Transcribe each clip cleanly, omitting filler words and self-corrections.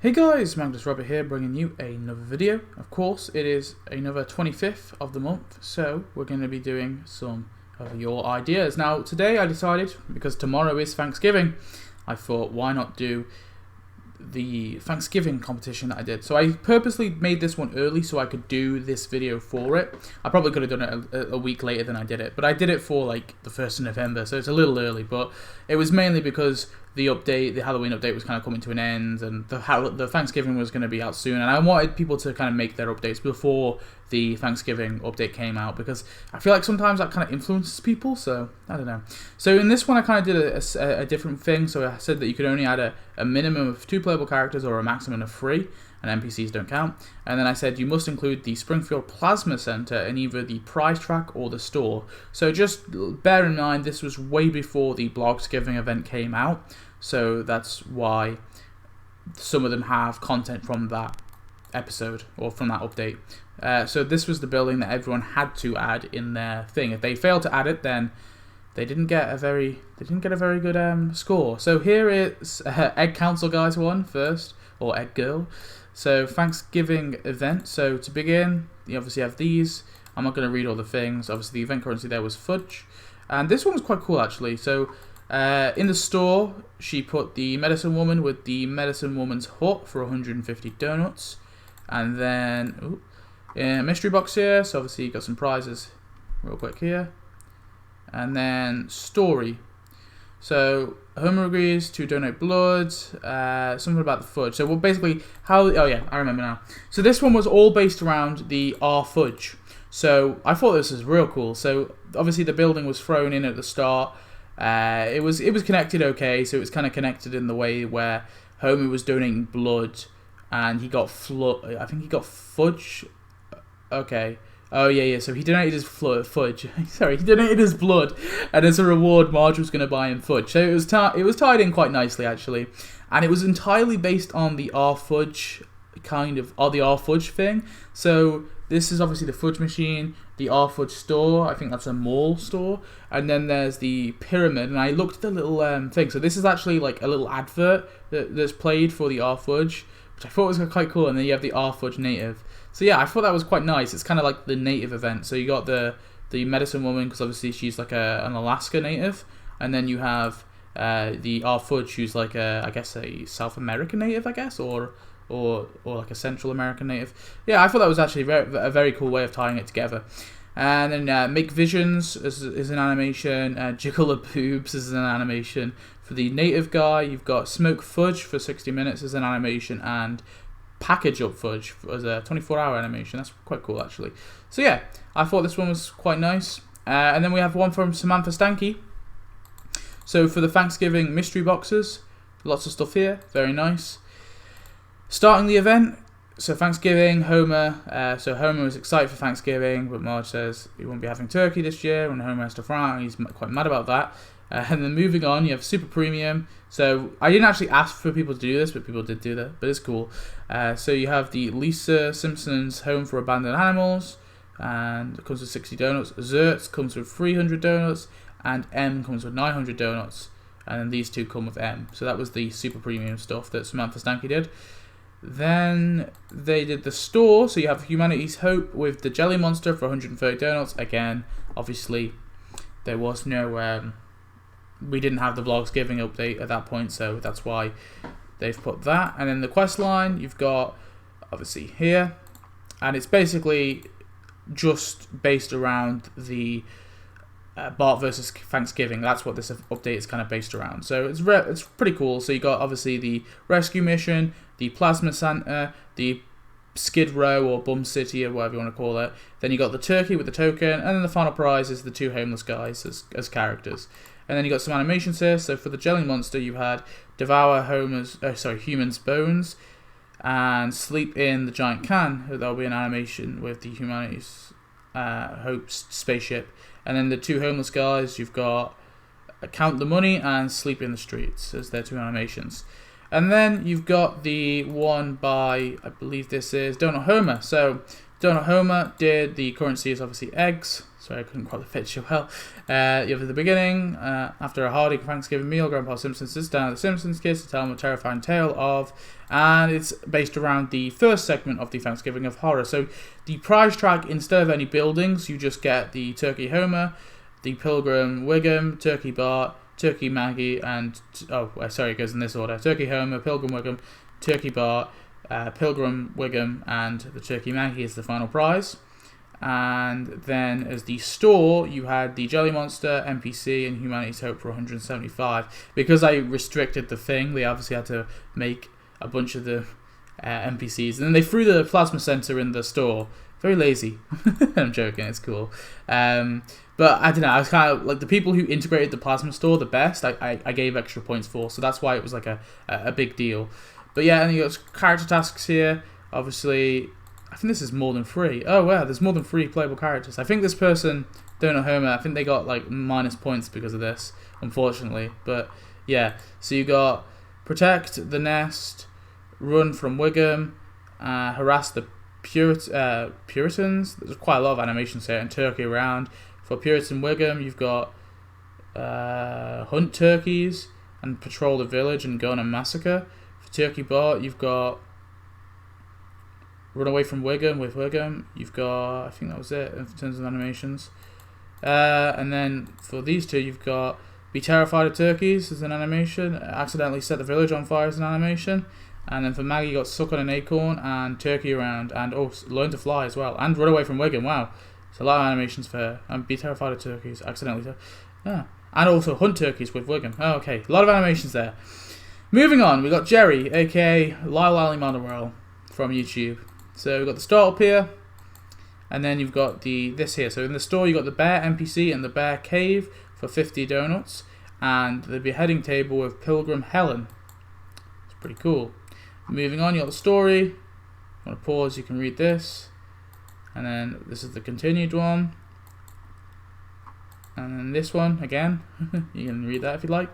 Hey guys, Magnus here bringing you another video. Of course, it is another 25th of the month, so we're going to be doing some of your ideas. Now, today I decided, because tomorrow is Thanksgiving, I thought why not do the Thanksgiving competition that I did. So I purposely made this one early so I could do this video for it. I probably could have done it a week later than I did it, but I did it for like the 1st of November, so it's a little early, but it was mainly because the Halloween update was kind of coming to an end, and the Thanksgiving was going to be out soon, and I wanted people to kind of make their updates before the Thanksgiving update came out, because I feel like sometimes that kind of influences people, so I don't know. So in this one I kind of did a different thing, so I said that you could only add a minimum of 2 playable characters or a maximum of 3, and NPCs don't count. And then I said you must include the Springfield Plasma Center in either the prize track or the store. So just bear in mind this was way before the Blogsgiving event came out, so that's why some of them have content from that episode or from that update. So this was the building that everyone had to add in their thing. If they failed to add it, then they didn't get a very good score. So here is Egg Council guys won first, or Egg Girl. So Thanksgiving event. So to begin, you obviously have these. I'm not going to read all the things. Obviously the event currency there was fudge, and this one was quite cool actually. So in the store, she put the medicine woman with the medicine woman's hut for 150 donuts, and then in a mystery box here. So obviously you got some prizes real quick here, and then story. So Homer agrees to donate blood, something about the fudge. So well, basically oh yeah, I remember now. So this one was all based around the R fudge. So I thought this was real cool. So obviously the building was thrown in at the start. It was connected okay, so it was kind of connected in the way where Homer was donating blood and he got I think he got fudge. Okay. Oh yeah. So he donated his fudge. Sorry, he donated his blood, and as a reward, Marge was going to buy him fudge. So it was tied in quite nicely actually, and it was entirely based on the R fudge the R fudge thing. So this is obviously the fudge machine, the R fudge store. I think that's a mall store, and then there's the pyramid. And I looked at the little thing. So this is actually like a little advert that's played for the R fudge, which I thought was quite cool. And then you have the R fudge native. So yeah, I thought that was quite nice. It's kind of like the native event. So you got the medicine woman, because obviously she's like an Alaska native, and then you have the R fudge, who's like I guess a South American native, I guess, or like a Central American native. Yeah, I thought that was actually a very cool way of tying it together. And then Make Visions is an animation. Jiggle the Boobs is an animation. For the native guy, you've got Smoke Fudge for 60 minutes as an animation, and Package Up Fudge as a 24-hour animation. That's quite cool actually. So yeah, I thought this one was quite nice. And then we have one from Samantha Stanky. So for the Thanksgiving mystery boxes, lots of stuff here, very nice. Starting the event, so Thanksgiving, Homer. So Homer is excited for Thanksgiving, but Marge says he won't be having turkey this year, and Homer has to frown. He's quite mad about that. And then moving on, you have Super Premium. So I didn't actually ask for people to do this, but people did do that, but it's cool. So you have the Lisa Simpsons Home for Abandoned Animals, and it comes with 60 donuts. Zertz comes with 300 donuts, and M comes with 900 donuts, and then these two come with M. So that was the Super Premium stuff that Samantha Stanky did. Then they did the store, so you have Humanity's Hope with the Jelly Monster for 130 donuts. Again, obviously, there was no... we didn't have the Blogsgiving update at that point, so that's why they've put that. And then the quest line, you've got obviously here, and it's basically just based around the Bart versus Thanksgiving. That's what this update is kind of based around. So it's pretty cool. So you got obviously the rescue mission, the Plasma Santa, the Skid Row or Bum City or whatever you want to call it. Then you got the turkey with the token, and then the final prize is the 2 homeless guys as characters. And then you got some animations here. So for the Jelly Monster, you had devour humans' bones and sleep in the giant can. There'll be an animation with the Humanity's Hope spaceship. And then the 2 homeless guys, you've got count the money and sleep in the streets as their 2 animations. And then you've got the one by, I believe this is Donut Homer. So Donut Homer did the currency is obviously eggs. Sorry, I couldn't quite fit you well. You have at the beginning, after a hearty Thanksgiving meal, Grandpa Simpson sits down at the Simpsons kids to tell them a terrifying tale of, and it's based around the first segment of the Thanksgiving of Horror. So the prize track, instead of any buildings, you just get the Turkey Homer, the Pilgrim Wiggum, Turkey Bart, Turkey Maggie, and it goes in this order: Turkey Homer, Pilgrim Wiggum, Turkey Bart, Pilgrim Wiggum, and the Turkey Maggie is the final prize. And then as the store, you had the Jelly Monster, NPC, and Humanity's Hope for 175. Because I restricted the thing, they obviously had to make a bunch of the NPCs, and then they threw the Plasma Center in the store. Very lazy. I'm joking, it's cool. But I don't know, I was kind of like the people who integrated the Plasma Store the best, I gave extra points for, so that's why it was like a big deal. But yeah, and you got character tasks here. Obviously, I think this is more than 3. Oh wow, there's more than 3 playable characters. I think this person, Donut Homer, I think they got like minus points because of this, unfortunately. But yeah, so you got Protect the Nest, Run from Wiggum, Harass the Puritans. There's quite a lot of animations here, and Turkey Around. For Puritan Wiggum, you've got Hunt Turkeys and Patrol the Village and Go on a Massacre. For Turkey Bart, you've got Run Away from Wiggum with Wiggum. You've got, I think that was it in terms of animations. And then for these two, you've got Be Terrified of Turkeys as an animation. Accidentally Set the Village on Fire as an animation. And then for Maggie, you got Suck on an Acorn and Turkey Around, and Learn to Fly as well. And Run Away from Wiggum, wow. It's a lot of animations for her. And Be Terrified of Turkeys, accidentally. Yeah. And also Hunt Turkeys with Wiggum. Oh, okay. A lot of animations there. Moving on, we got Jerry, aka Lyle Alley Monorail from YouTube. So we've got the start up here, and then you've got this here. So in the store, you've got the Bear NPC and the Bear Cave for 50 donuts, and the beheading table with Pilgrim Helen. It's pretty cool. Moving on, you got the story. If you want to pause, you can read this. And then this is the continued one. And then this one, again. You can read that if you like.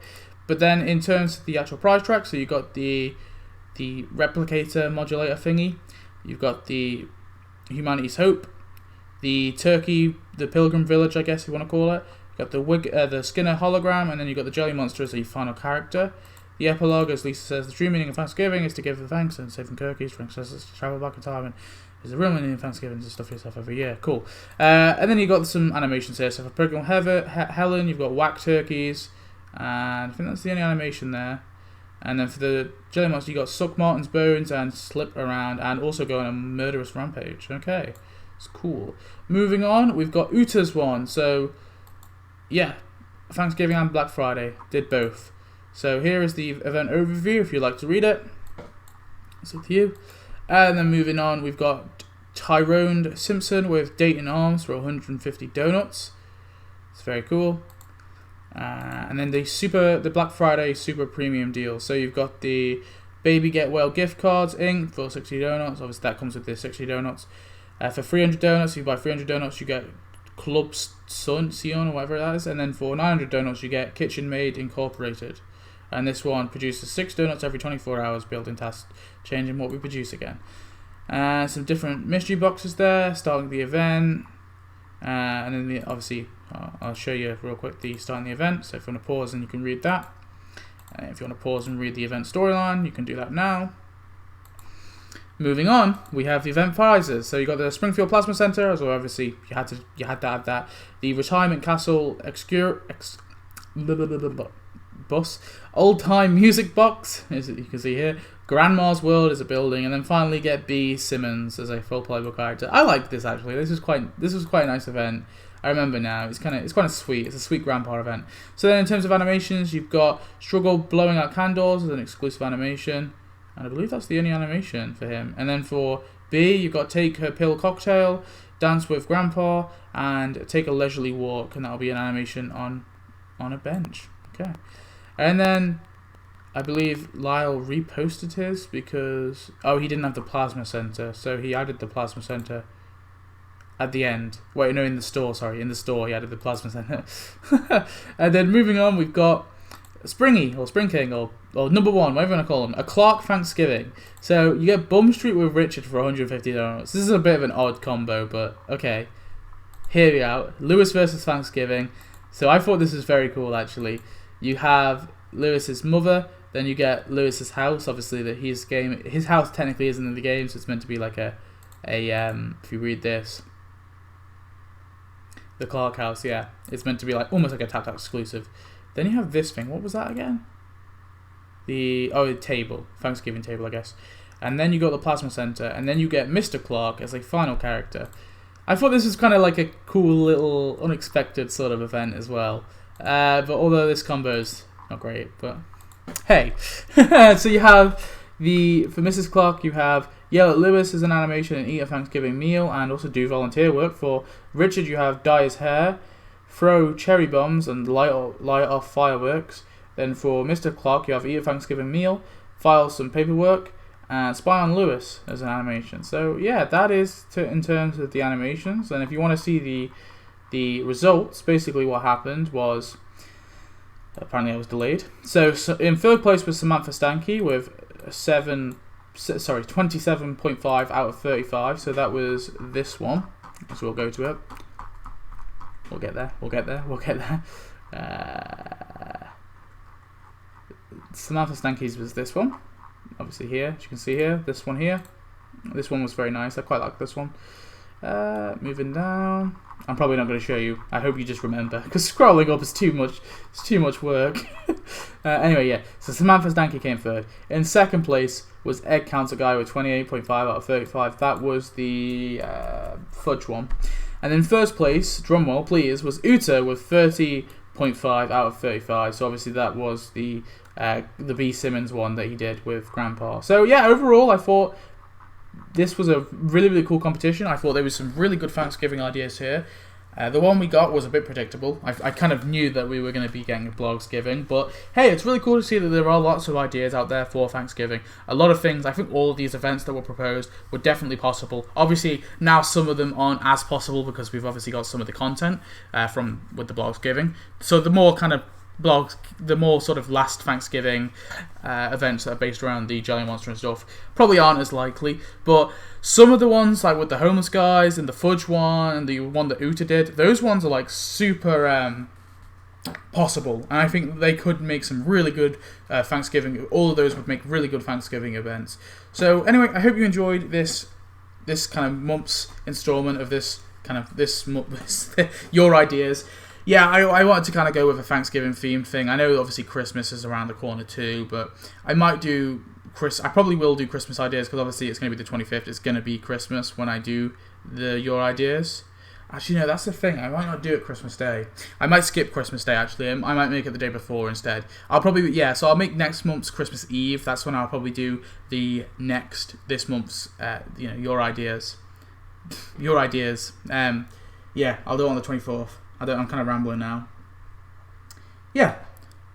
But then in terms of the actual prize track, so you've got the replicator modulator thingy. You've got the Humanity's Hope. The Pilgrim Village, I guess you want to call it. You've got the Skinner hologram, and then you've got the Jelly Monster as the final character. The epilogue, as Lisa says, the true meaning of Thanksgiving is to give the thanks and save from turkeys, for ancestors to travel back in time, and there's a real meaning of Thanksgiving to stuff yourself every year. Cool. And then you've got some animations here. So for Pilgrim Helen, you've got Whack Turkeys, and I think that's the only animation there. And then for the Jelly Monster, you got Suck Martin's Bones and Slip Around, and also go on a murderous rampage. Okay, it's cool. Moving on, we've got Uta's one. So, yeah, Thanksgiving and Black Friday did both. So here is the event overview if you'd like to read it. It's up to you. And then moving on, we've got Tyrone Simpson with Dayton Arms for 150 donuts. It's very cool. And then the Black Friday super premium deal. So you've got the Baby Get Well gift cards Inc. for 60 donuts. Obviously that comes with the 60 donuts. For 300 donuts, if you buy 300 donuts, you get Club Sion or whatever that is. And then for 900 donuts, you get Kitchen Made Incorporated. And this one produces 6 donuts every 24 hours, building tasks, changing what we produce again. Some different mystery boxes there, starting the event. And then obviously, I'll show you real quick the starting the event. So if you want to pause, and you can read that. If you want to pause and read the event storyline, you can do that now. Moving on, we have the event prizes. So you got the Springfield Plasma Center, as well. Obviously, you had to have that. The Retirement Castle bus, Old Time Music Box, as you can see here. Grandma's World is a building, and then finally get B. Simmons as a full playable character. I like this actually. This was quite a nice event. I remember now. It's kind of sweet. It's a sweet grandpa event. So then in terms of animations, you've got Struggle blowing out candles as an exclusive animation, and I believe that's the only animation for him. And then for B, you've got Take Her Pill Cocktail, Dance with Grandpa, and Take a Leisurely Walk, and that'll be an animation on a bench. Okay. And then I believe Lyle reposted his because he didn't have the Plasma Center, so he added the Plasma Center at the end. Wait, no, in the store. Sorry, in the store he added the Plasma Center. And then moving on, we've got Springy or Spring King or number one, whatever you want to call him, a Clark Thanksgiving. So you get Bum Street with Richard for 150 donuts. This is a bit of an odd combo, but okay. Here we go. Lewis versus Thanksgiving. So I thought this was very cool actually. You have Lewis's mother, Then you get Lewis's house. Obviously, that his house technically isn't in the game, so it's meant to be like a if you read this, the Clark house, yeah, it's meant to be like almost like a Tap Tap exclusive. Then you have this thing. What was that again? The table, Thanksgiving table, I guess. And then you got the Plasma Center, and then you get Mr. Clark as a final character. I thought this was kind of like a cool little unexpected sort of event as well. But although this combo's not great, but hey. So you have for Mrs. Clark, you have yell at Lewis as an animation and eat a Thanksgiving meal, and also do volunteer work. For Richard, you have dye his hair, throw cherry bombs, and light off fireworks. Then for Mr. Clark, you have eat a Thanksgiving meal, file some paperwork, and spy on Lewis as an animation. So yeah, that is in terms of the animations. And if you want to see the results, basically what happened was, apparently I was delayed. So in third place was Samantha Stanky with 27.5 out of 35. So that was this one. So we'll go to it. We'll get there. Samantha Stanky's was this one. Obviously here, as you can see here, this one here. This one was very nice. I quite like this one. Moving down. I'm probably not going to show you. I hope you just remember, because scrolling up is too much. It's too much work. Anyway, yeah. So Samantha Stanky came third. In second place was Egg Counter Guy with 28.5 out of 35. That was the fudge one. And in first place, drumroll please, was Uta with 30.5 out of 35. So obviously that was the B. Simmons one that he did with Grandpa. So yeah, overall I thought this was a really, really cool competition. I thought there was some really good Thanksgiving ideas here. The one we got was a bit predictable. I kind of knew that we were going to be getting Blogsgiving, but hey, it's really cool to see that there are lots of ideas out there for Thanksgiving. A lot of things, I think all of these events that were proposed were definitely possible. Obviously, now some of them aren't as possible because we've obviously got some of the content with the Blogsgiving. So the more kind of the more sort of last Thanksgiving events that are based around the Jelly Monster and stuff probably aren't as likely, but some of the ones like with the homeless guys and the fudge one and the one that Uta did, those ones are like super possible, and I think they could make some really good Thanksgiving. All of those would make really good Thanksgiving events. So anyway, I hope you enjoyed this kind of month's installment of this your ideas. Yeah, I wanted to kind of go with a Thanksgiving themed thing. I know obviously Christmas is around the corner too, but I probably will do Christmas ideas because obviously it's going to be the 25th. It's going to be Christmas when I do your ideas. Actually, no, that's the thing. I might not do it Christmas Day. I might skip Christmas Day, actually. I might make it the day before instead. So I'll make next month's Christmas Eve. That's when I'll probably do this month's, your ideas. Your ideas. Yeah, I'll do it on the 24th. I'm kind of rambling now. Yeah.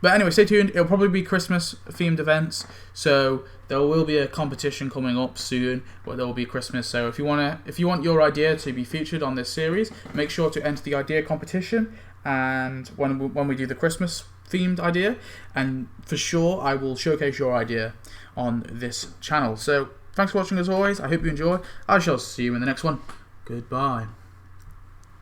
But anyway, stay tuned. It'll probably be Christmas-themed events. So there will be a competition coming up soon where there will be Christmas. So if you want your idea to be featured on this series, make sure to enter the idea competition. And when we do the Christmas-themed idea, and for sure I will showcase your idea on this channel. So thanks for watching as always. I hope you enjoy. I shall see you in the next one. Goodbye.